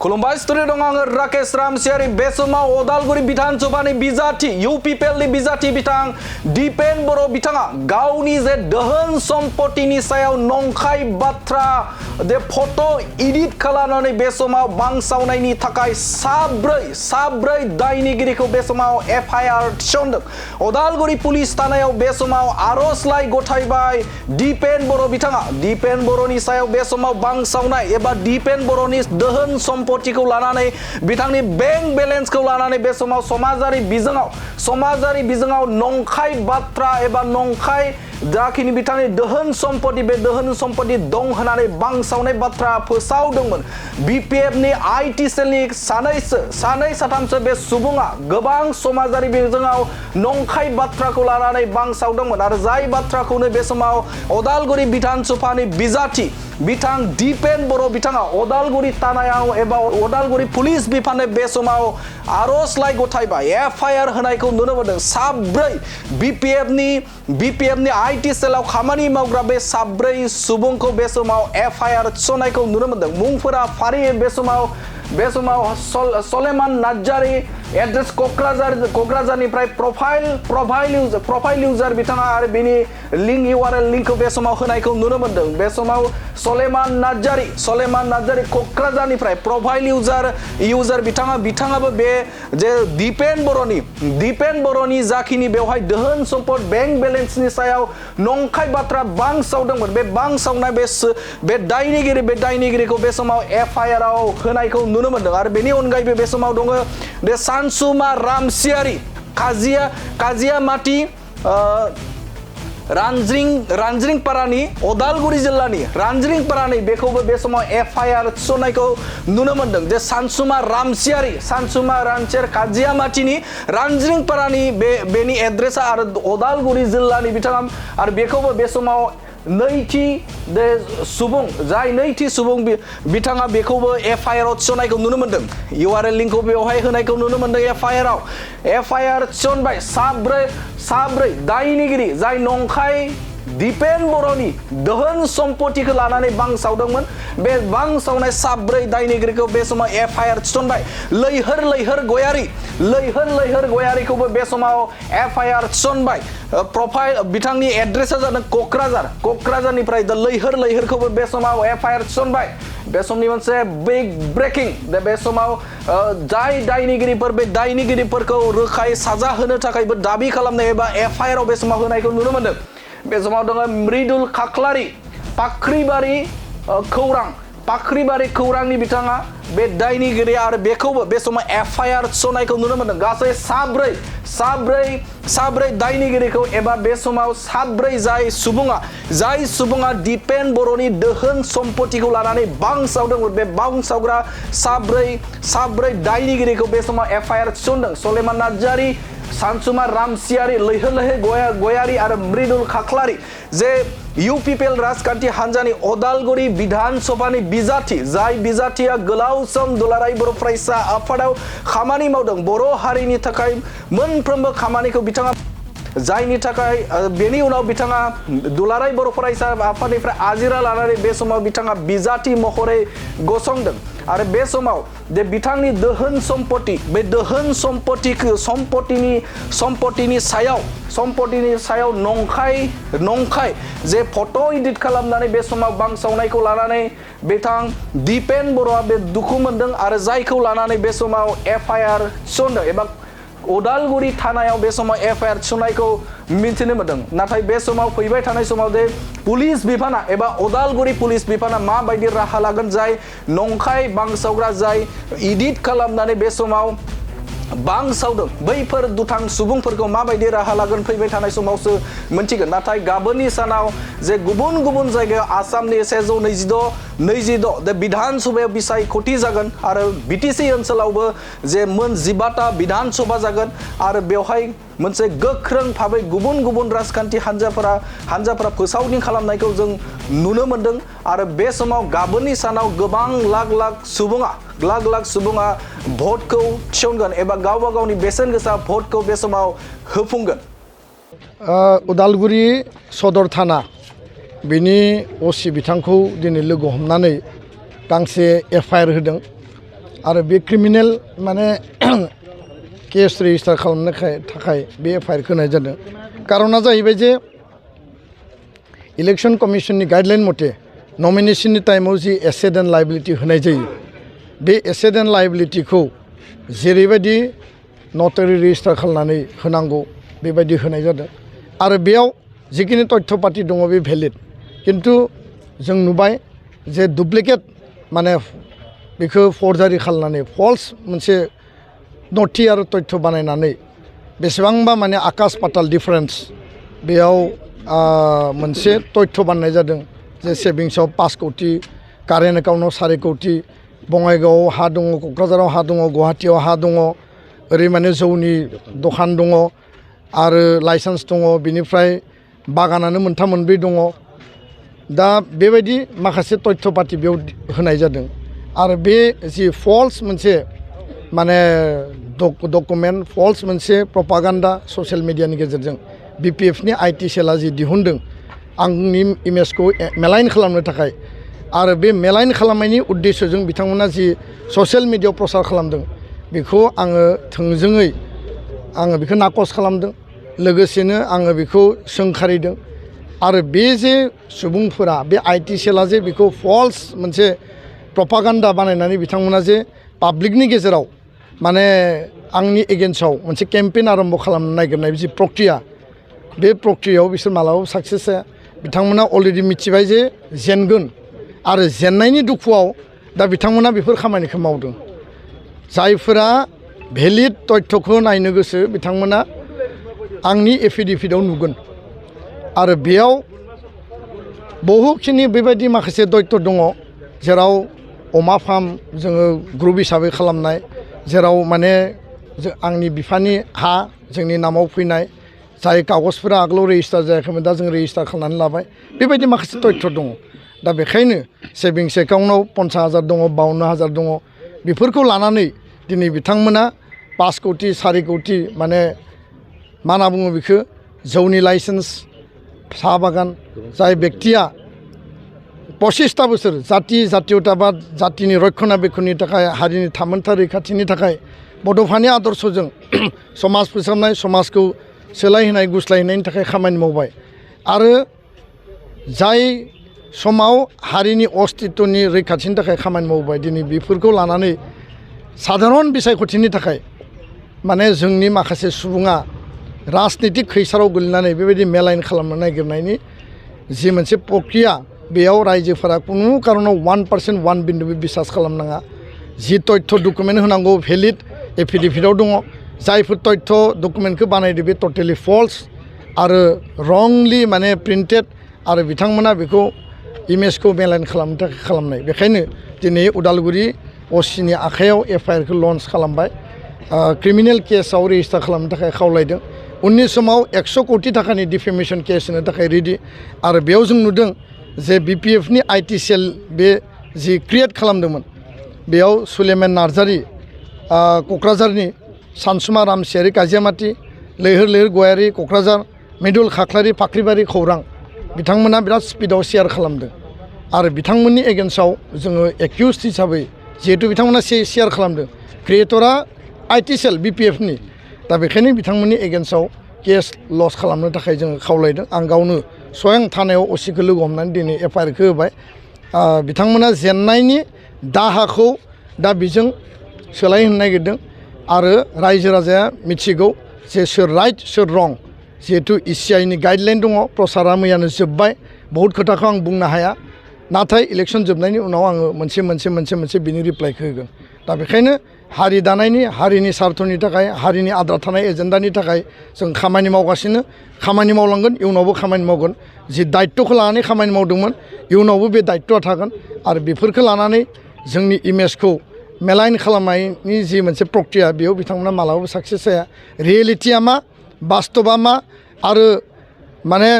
खुलुमबाय स्टुडिअ दं आङो राकेश रामसियारि बे समाव अदालगुरि बिधानसभानि बिजाथि इउपिपिएलनि बिजाथि बिथां दिपेन बर' बिथाङा गावनि जे दोहोन सम्पतिनि सायाव नंखाय बाथ्रा दे फट' एडिट खालामनानै बे समाव बांसावनायनि थाखाय साब्रै दायनिगिरिखौ बे समाव एफआईआर थिसनदों। अदालगुरि पुलिस थानायाव बे समाव आर'जलाइ गथायबाय दिपेन बर' बिथाङा दिपेन बर'नि सायाव बे समाव बांसावनाय एबा दिपेन बर'नि दोहोन सम्पतिखौ लानानै बिथांनि बेंक बेलेन्सखौ लानानै बे समाव समाजारि बिजोङाव नंखाय बाथ्रा एबा नंखाय जाखिनि बिथांनि दोहोन सम्पति बे दोहोन सम्पति दं होननानै बांसावनाय बाथ्रा फोसावदोंमोन। बिपिएफनि आईटी सेलनि सानै साथामसो बे सुबुङा गोबां समाजारि बिजोङाव नंखाय बाथ्राखौ लानानै बांसावदोंमोन आरो जाय बाथ्राखौनो बे समाव अदालगुरि बिधानसभानि बिजाथि बिथां दिपेन बर' बिथाङा अदालगुरि थानायाव एबा अदालगुरि पुलिस बिफाननो बे समाव आर'जलाइ गथायबाय एफआईआर होनायखौ नुनो मोनदों। साब्रै बिपिएफनि आईटी सेलाव खामानि मावग्रा बे साब्रै सुबुंखौ बे समाव एफआईआर थिसननायखौ नुनो मोनदों। मुंफोरा फारियै बे समाव सलेमान नार्जारी एड्रेस क'क्राझारनिफ्राय प्रफाइल इउजार बिथाङा आरो बिनि लिंक इउआरएल लिंकखौ बे समाव होनायखौ नुनो मोनदों। बे समाव सलेमान नार्जारी क'क्राझारनिफ्राय प्रफाइल इउजार बिथाङाबो बे जे दिपेन बर'नि जाखिनि बेवहाय दोहोन सम्पद बेंक बेलेन्सनि सायाव नंखाय बाथ्रा बांसावदोंमोन बे बांसावनाय बे दायनिगिरिखौ बे समाव एफआईआर आव होनायखौ नुनो मोनदों। आरो बेनि अनगायैबो बे समाव दङ दे सानसुमा रामसियारि काजियामाटी रानज्रिंपारानि अदालगुरि जिल्लानि रानज्रिंपारानि बेखौबो बे समाव एफआईआर थिसननायखौ नुनो मोनदों। जे सानसुमा रामसियारि काजियामाटीनि रानज्रिंपारानि बेनि एड्रेसा आरो अदालगुरि जिल्लानि बिथाङा आरो बेखौबो बे समाव नैथि सुबुं बिथाङा बेखौबो एफआईआर आव थिसननायखौ नुनो मोनदों। इउआरएल लिंकखौ बेवहाय होनायखौ नुनो मोनदों। एफआईआर थिसनबाय साब्रै दायनिगिरि जाय नंखाय दिपेन बर'नि दोहोन सम्पतिखौ लानानै बांसावदोंमोन बे बांसावनाय साब्रै दायनिगिरिखौ बे समाव एफआईआर थिसनबाय। लैहोर गयारिखौबो बे समाव एफआईआर थिसनबाय। प्रफाइल बिथांनि एड्रेसा जादों क'क्राझारनिफ्राय लैहोरखौबो बे समाव एफआईआर थिसनबाय। बे समनि मोनसे बिग ब्रेकिं बे समाव जाय दायनिगिरिफोर बे दायनिगिरिफोरखौ रोखायै साजा होनो थाखायबो दाबि खालामनाय एबा एफआईआर आव बे समाव होनायखौ नुनो मोनदों। बे समाव दङ मृदुल खाख्लारि पाख्रिबारि खौरांनि बिथाङा बे दायनिगिरि आरो बेखौबो बे समाव एफआईआर थिसननायखौ नुनो मोनदों। गासै साब्रै दायनिगिरिखौ एबा बे समाव जाय सुबुङा दिपेन बर'नि दोहोन सम्पतिखौ लानानै बांसावदोंमोन बे बांसावग्रा साब्रै दायनिगिरिखौ बे समाव एफआईआर थिसनदों। सलेमान नार्जारी सानसुमा रामसियारि लैहोर गयारि आरो मृदुल खाख्लारि जे इउपिपिएल राजखान्थि हान्जानि अदालगुरि बिधानसभानि बिजाथि जाय बिजाथिया गोलाव सम दुलाराय बर' फरायसा आफादाव खामानि मावदों। बर' हारिनि थाखाय मोनफ्रोमबो खामानिखौ बिथाङा जायनि थाखाय बेनि उनाव बिथाङा दुलाराय बर' फरायसा आफादनिफ्राय आजिरा लानानै बे समाव बिथाङा बिजाथि महरै गसंदों। आरो बे समाव जे बिथांनि दोहोन सम्पति बे दोहोन सम्पतिनि सायाव नंखाय जे फट' एडिट खालामनानै बे समाव बांसावनायखौ लानानै बिथां दिपेन बर'आ बे दुखु मोनदों आरो जायखौ लानानै बे समाव एफआईआर थिसनदों एबा अदालगुरि थानायाव बे समाव एफआईआर थिसननायखौ मिथिनो मोनदों। नाथाय बे समाव फैबाय थानाय समाव जे पुलिस बिफाना एबा अदालगुरि पुलिस बिफाना माबायदि राहा लागोन जाय नंखाय बांसावग्रा जाय एडिट खालामनानै बे समाव बांसावदों बैफोर दुथां सुबुंफोरखौ माबायदि राहा लागोन फैबाय थानाय समावसो मोनथिगोन। नाथाय गाबोननि सानाव जे गुबुन जायगायाव आसामनि 126 दा बिधानसभायाव बिसायख'थि जागोन आरो बिटिसि ओनसोलावबो जे मोन 15टा बिधानसभा जागोन आरो बेवहाय मोनसे गोख्रों भाबै गुबुन राजखान्थि हान्जाफोरा फोसावदिं खालामनायखौ जों नुनो मोनदों। आरो बे समाव गाबोननि सानाव गोबां लाख सुबुङा भटखौ थिसनगोन एबा गावबा गावनि बेसेन गोसा भटखौ बे समाव होफुंगोन। उदालगुरि सदर थाना बिनि असि बिथांखौ दिनै लोगो हमनानै गांसे एफआईआर होदों आरो बे क्रिमिनेल माने केस रेजिस्टार खालामनो थाखाय बे एफआइआर होनाय जादों कारना जाहैबाय जे इलेक्शन कमिशननि गाइडलाइन मथे नमिनेशननि टाइमाव जि एसेट एन्ड लायबिलिटी होनाय जायो बे एसेट एन्ड लायबिलिटीखौ जेरैबायदि नटारि रेजिस्टार खालामनानै होनांगौ बेबायदि होनाय जादों आरो बेयाव जिखिनि तथ्य पाति दङ बे भेलिड किन्तु जों नुबाय जे डुप्लिकेट माने बेखौ फर्जारि खालामनानै फल्स मोनसे नथि आरो तथ्य बानायनानै बेसेबांबा माने आकाश पाताल डिफारेन्स बेयाव मोनसे तथ्य बानायनाय जादों जे सेभिंसआव 5 कोटि कारेन्ट एकाउन्टआव 4 कोटि बङाइगावआव हा दङ क'क्राझाराव हा दङ गुवाहाटीयाव हा दङ ओरै माने जौनि दखान दङ आरो लाइसेन्स दङ बिनिफ्राय बागानानो 3-4 दङ दा बेबायदि माखासे तथ्य पाति बेयाव होनाय जादों आरो बे जि फल्स मोनसे माने डकुमेन्ट फल्स मोनसे प्रपागान्डा ससियेल मिडियानि गेजेरजों बिपिएफनि आईटी सेलआ जि दिहुनदों आंनि इमेजखौ मेलाइन खालामनो थाखाय आरो बे मेलाइन खालामनायनि उद्देश्यजों बिथांमोना जि ससियेल मिडियायाव प्रसार खालामदों बेखौ आङो थोंजोङै आङो बेखौ नाकस खालामदों लोगोसेनो आङो बेखौ सोंखारिदों आरो बे जे सुबुंफोरा बे आईटी सेलआ जे बेखौ फल्स मोनसे प्रपागान्डा बानायनानै बिथांमोना जे पाब्लिकनि गेजेराव माने आंनि एगेन्स्टआव मोनसे केम्पेइन आरम्भ खालामनो नागिरनाय जि प्रक्रिया बे प्रक्रियायाव बिसोर मालाबाबो साक्सेस जाया बिथांमोना अलरेडि मिथिबाय जे जेनगोन आरो जेननायनि दुखुआव दा बिथांमोना बेफोर खामानिखौ मावदों जायफोरा भेलिड तथ्यखौ नायनो गोसो बिथांमोना आंनि एफिडेभिटआव नुगोन आरो बेयाव बहुखिनि बेबायदि माखासे तथ्य दङ जेराव अमा फार्म जोङो ग्रुप हिसाबै खालामनाय जेराव माने आंनि बिफानि हा जोंनि नामाव फैनाय जाय कागजफोरा आगोलाव रेजिस्टार जायाखैमोन दा जों रेजिस्टार खालामनानै लाबाय बेबायदि माखासे तथ्य दङ दा बेखायनो सेभिंस एकाउन्टआव 50,000 दङ 52,000 दङ बेफोरखौ लानानै दिनै बिथांमोना 5 कोटि 4 कोटि माने मा होनना बुङो बेखौ जौनि लाइसेन्स साहा बागान जाय बेक्तिया 25 बोसोर जातीयताबाद जातिनि रक्षणाबेक्षणनि थाखाय हारिनि थामोनथा रैखाथिनि थाखाय बड'फानि आदर्शजों समाज फोसाबनाय समाजखौ सोलायहोनाय गुस्लायहोनायनि थाखाय खामानि मावबाय आरो जाय समाव हारिनि अस्तित्वनि रैखाथिनि थाखाय खामानि मावबाय दिनै बेफोरखौ लानानै साधारन बिसायख'थिनि थाखाय माने जोंनि माखासे सुबुङा राजनितिक खैसाराव गोलैनानै बेबायदि मेलाइन खालामनो नागिरनायनि जि मोनसे प्रक्रिया बेयाव रायजोफोरा कुनु कारनाव 1% 1 बिन्दुबो बिसास खालामनाङा जि तथ्य डकुमेन्ट होनांगौ भेलिड एफिडेभिटआव दङ जायफोर तथ्य डकुमेन्टखौ बानायदो बे टटेलि फल्स आरो रंलि माने प्रिन्टेड आरो बिथांमोना बेखौ इमेजखौ मेलाइन खालामनो थाखाय खालामनाय बेखायनो दिनै उदालगुरि असिनि आखायाव एफआइआरखौ लन्च खालामबाय क्रिमिनेल केसाव रेजिस्टार खालामनो थाखाय खावलायदों उननि समाव 100 कोटि थाखानि डिफेमेशन केस होनो थाखाय रेडि आरो बेयाव जों नुदों जे बिपिएफनि आईटी सेल बे जि क्रिएट खालामदोंमोन बेयाव सुलेमान नार्जारी क'क्राझारनि सानसुमा रामसियारि काजियामाटी लैहोर लैहोर गयारि क'क्राझार मृदुल खाख्लारि फाख्रिबारि खौरां बिथांमोना बिराद स्पिडआव शेयार खालामदों आरो बिथांमोननि एगेन्स्टआव जोङो एक्युज हिसाबै जिहेतु बिथांमोना शेयार खालामदों क्रिएटरा आईटी सेल बिपिएफनि दा बेखायनो बिथांमोननि एगेन्स्टआव केस लस खालामनो थाखाय जोङो खावलायदों आं गावनो स्वयं थानायाव असिखौ लोगो हमनानै दिनै एफआइआरखौ होबाय बिथांमोना जेननायनि दाहाखौ दा बिजों सोलायहोनो नागिरदों आरो रायजो राजाया मिथिगौ जे सोर राइट सोर रं जिहेतु इसिआइनि गाइडलाइन दङ प्रसारा मैयानो जोब्बाय बहुद खोथाखौ आं बुंनो हाया नाथाय इलेक्सन जोबनायनि उनाव आङो मोनसे बिनि रिप्लाइखौ होगोन दा बेखायनो हारि दानायनि हारिनि सार्थनि थाखाय हारिनि आद्रा थानाय एजेन्डानि थाखाय जों खामानि मावगासिनो खामानि मावलांगोन इयुनावबो खामानि मावगोन जि दायित्वखौ लानानै खामानि मावदोंमोन इयुनावबो बे दायित्वआ थागोन आरो बेफोरखौ लानानै जोंनि इमेजखौ मेलाइन खालामनायनि जि मोनसे प्रक्रिया बेयाव बिथांमोना मालाबाबो साक्सेस जाया रियेलिटिया मा बास्तबा मा आरो माने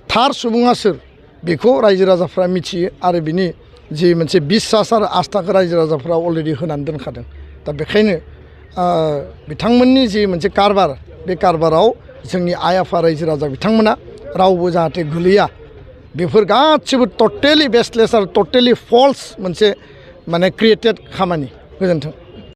थार सुबुङा सोर बेखौ रायजो राजाफ्रा मिथियो आरो बिनि जि मोनसे बिश्वास आरो आस्थाखौ रायजो राजाफ्रा अलरेडि होनानै दोनखादों दा बेखायनो बिथांमोननि जि मोनसे कारबार बे कारबाराव जोंनि आइ आफा रायजो राजा बिथांमोना रावबो जाहाथे गोलैया बेफोर गासिबो टटेलि बेसलेस आरो टटेलि फल्स मोनसे माने क्रिएटेड खामानि गोजोन्थों।